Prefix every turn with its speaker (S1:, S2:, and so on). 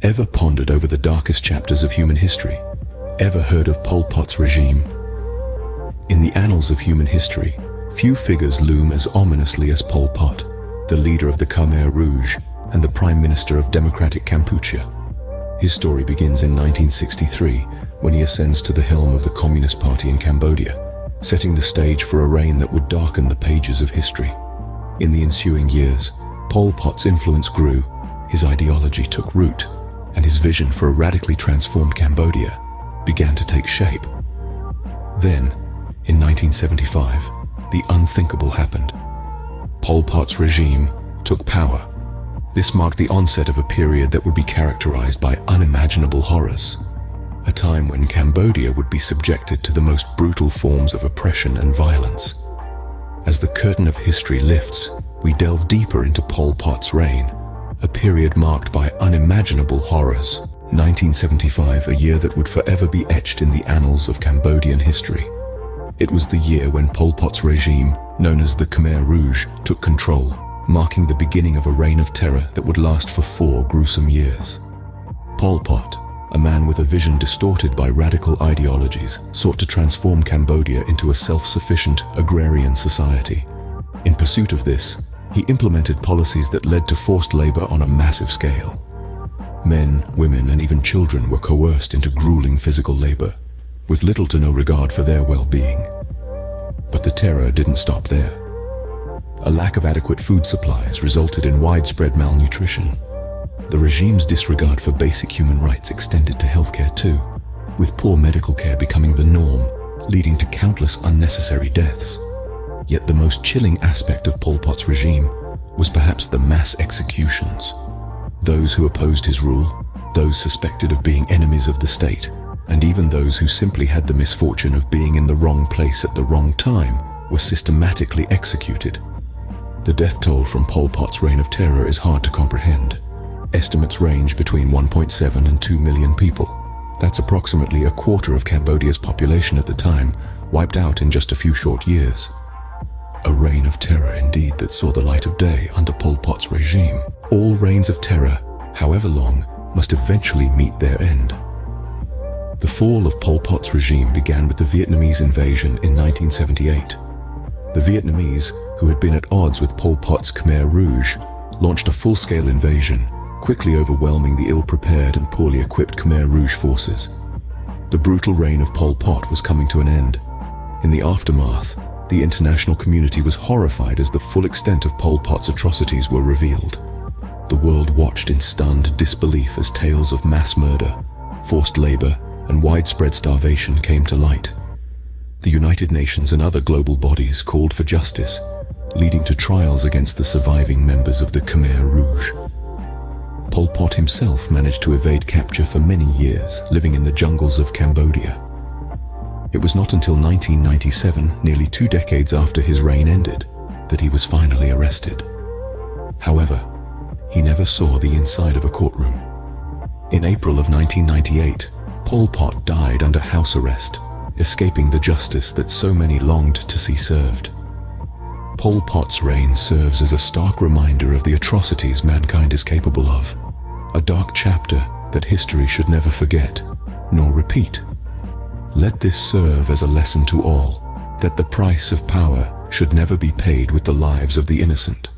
S1: Ever pondered over the darkest chapters of human history? Ever heard of Pol Pot's regime? In the annals of human history, few figures loom as ominously as Pol Pot, the leader of the Khmer Rouge and the Prime Minister of Democratic Kampuchea. His story begins in 1963, when he ascends to the helm of the Communist Party in Cambodia, setting the stage for a reign that would darken the pages of history. In the ensuing years, Pol Pot's influence grew, his ideology took root, and his vision for a radically transformed Cambodia began to take shape. Then, in 1975, the unthinkable happened. Pol Pot's regime took power. This marked the onset of a period that would be characterized by unimaginable horrors, a time when Cambodia would be subjected to the most brutal forms of oppression and violence. As the curtain of history lifts, we delve deeper into Pol Pot's reign, a period marked by unimaginable horrors. 1975, a year that would forever be etched in the annals of Cambodian history. It was the year when Pol Pot's regime, known as the Khmer Rouge, took control, marking the beginning of a reign of terror that would last for 4 gruesome years. Pol Pot, a man with a vision distorted by radical ideologies, sought to transform Cambodia into a self-sufficient agrarian society. In pursuit of this, he implemented policies that led to forced labor on a massive scale. Men, women, and even children were coerced into grueling physical labor, with little to no regard for their well-being. But the terror didn't stop there. A lack of adequate food supplies resulted in widespread malnutrition. The regime's disregard for basic human rights extended to healthcare too, with poor medical care becoming the norm, leading to countless unnecessary deaths. Yet the most chilling aspect of Pol Pot's regime was perhaps the mass executions. Those who opposed his rule, those suspected of being enemies of the state, and even those who simply had the misfortune of being in the wrong place at the wrong time, were systematically executed. The death toll from Pol Pot's reign of terror is hard to comprehend. Estimates range between 1.7 and 2 million people. That's approximately a quarter of Cambodia's population at the time, wiped out in just a few short years. A reign of terror indeed that saw the light of day under Pol Pot's regime. All reigns of terror, however long, must eventually meet their end. The fall of Pol Pot's regime began with the Vietnamese invasion in 1978. The Vietnamese, who had been at odds with Pol Pot's Khmer Rouge, launched a full-scale invasion, quickly overwhelming the ill-prepared and poorly equipped Khmer Rouge forces. The brutal reign of Pol Pot was coming to an end. In the aftermath, the international community was horrified as the full extent of Pol Pot's atrocities were revealed. The world watched in stunned disbelief as tales of mass murder, forced labor, and widespread starvation came to light. The United Nations and other global bodies called for justice, leading to trials against the surviving members of the Khmer Rouge. Pol Pot himself managed to evade capture for many years, living in the jungles of Cambodia. It was not until 1997, nearly 2 decades after his reign ended, that he was finally arrested. However, he never saw the inside of a courtroom. In April of 1998, Pol Pot died under house arrest, escaping the justice that so many longed to see served. Pol Pot's reign serves as a stark reminder of the atrocities mankind is capable of, a dark chapter that history should never forget, nor repeat. Let this serve as a lesson to all, that the price of power should never be paid with the lives of the innocent.